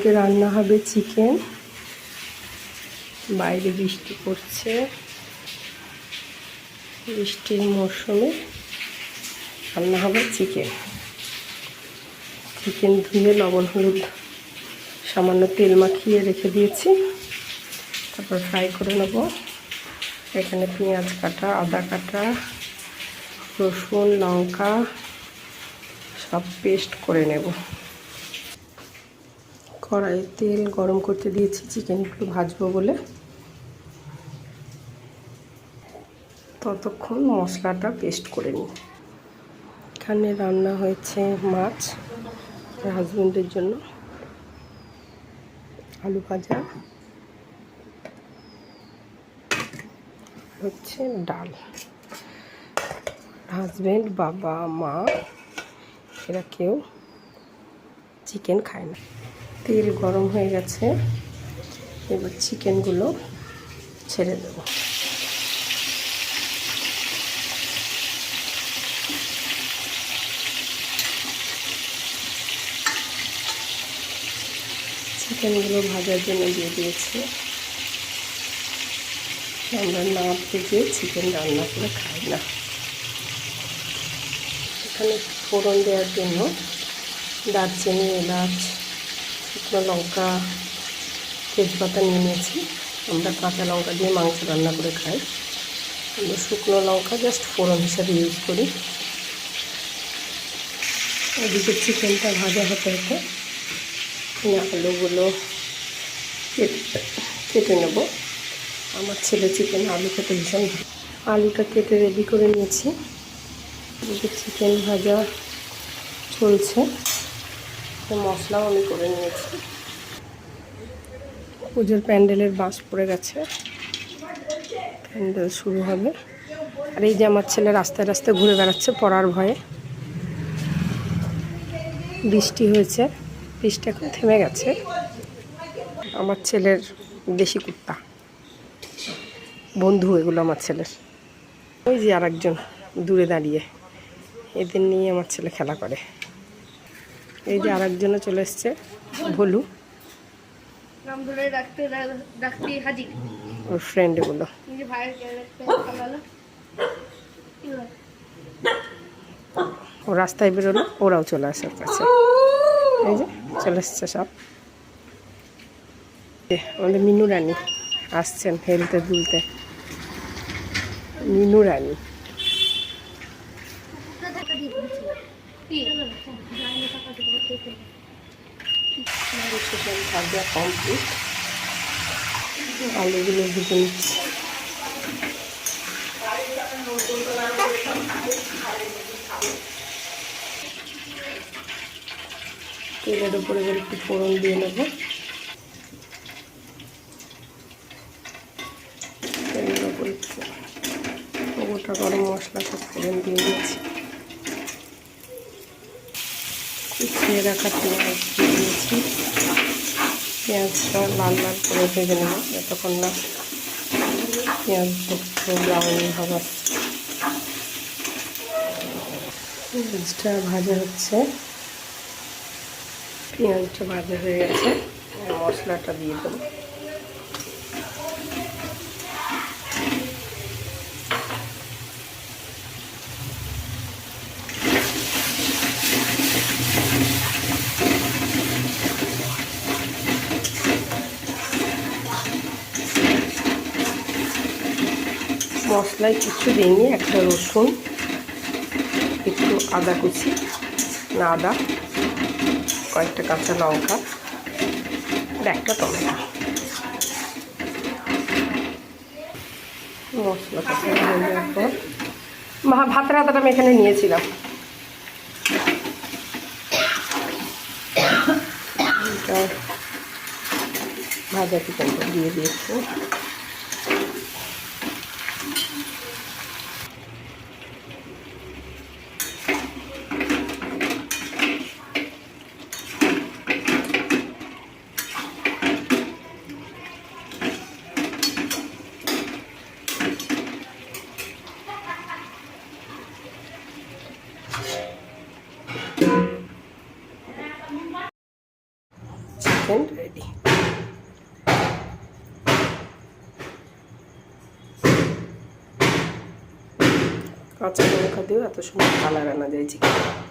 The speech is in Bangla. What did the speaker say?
আজকে রান্না হবে চিকেন। বাইরে বৃষ্টি পড়ছে, বৃষ্টির মরশুমে রান্না হবে চিকেন। চিকেন ধুয়ে লবণ হলুদ সামান্য তেল মাখিয়ে রেখে দিয়েছি, তারপর ফ্রাই করে নেব। এখানে পেঁয়াজ কাটা, আদা কাটা, রসুন, লঙ্কা সব পেস্ট করে নেব। কড়াইয়ে তেল গরম করতে দিয়েছি চিকেনগুলো ভাজবো বলে। ততক্ষণ মশলাটা পেস্ট করে নিই। এখানে রান্না হয়েছে মাছ হাজবেন্ডের জন্য, আলু ভাজা হচ্ছে, ডাল। হাজবেন্ড, বাবা, মা এরা কেউ চিকেন খায় না। তেল গরম হয়ে গেছে, এবার চিকেনগুলো ছেড়ে দেব। চিকেনগুলো ভাজার জন্য দিয়ে দিয়েছি। আমরা না ভেজে চিকেন রান্না করে খাই না। এখানে ফোড়ন দেওয়ার জন্য দারচিনি, এলাচ, শুকনো লঙ্কা, তেজপাতা নিয়ে নিয়েছি। আমরা কাঁচা লঙ্কা দিয়ে মাংস রান্না করে খাই, আমরা শুকনো লঙ্কা জাস্ট ফোড়ন হিসাবে ইউজ করি। এদিকে চিকেনটা ভাজা হতে হতে আলুগুলো কেটে নেব। আমার ছেলে চিকেন আলু খেতে ভীষণ ভালো। আলুটা কেটে রেডি করে নিয়েছি। এদিকে চিকেন ভাজা চলছে, মশলাও আমি করে নিয়েছি। পুজোর প্যান্ডেলের বাঁশ পড়ে গেছে, প্যান্ডেল শুরু হবে। আর এই যে আমার ছেলে রাস্তায় রাস্তায় ঘুরে বেড়াচ্ছে পড়ার ভয়ে। বৃষ্টি হয়েছে, বৃষ্টি এখন থেমে গেছে। আমার ছেলের দেশি কুত্তা বন্ধু এগুলো আমার ছেলের। ওই যে আরেকজন দূরে দাঁড়িয়ে, এদের নিয়ে আমার ছেলে খেলা করে। এই যে আরেকজনও চলে এসছে, ভোলু, ওর ফ্রেন্ড এগুলো। ও রাস্তায় বেরোলো, ওরাও চলে আসে ওর কাছে। এই যে চলে এসছে সব। আমাদের মিনু রানী আসছেন হেলতে দুলতে। মিনু রানী ভাজা কমপ্লিট, আলুগুলো ভেজে নিচ্ছি। তেলের উপরে একটু ফোড়ন দিয়ে নেব। তেলের উপরে গোটা গরম মশলাটা ফোড়ন দিয়ে দিয়েছি। কুচিয়ে রাখা পেঁয়াজ দিয়ে দিয়েছি। পেঁয়াজটা লাল লাল করে ভেজে নেব যতক্ষণ না পেঁয়াজ ব্রাউন হবে। পেঁয়াজটা ভাজা হচ্ছে, পেঁয়াজটা ভাজা হয়ে গেছে, মশলাটা দিয়ে দেবো। মশলায় কিছু দিইনি, একটা রসুন, একটু আদা কুচি, না আদা, কয়েকটা কাঁচা লঙ্কা আর একটা টমেটো। মশলাটা হয়ে যাওয়ার পর ভাতের আদাটা আমি এখানে নিয়েছিলাম। ভাজা চিকেনটা দিয়ে দিয়েছি। Chicken ready. কাঁচা লঙ্কা দিয়েও এত সুন্দর কালার আনা যায় চিকেন।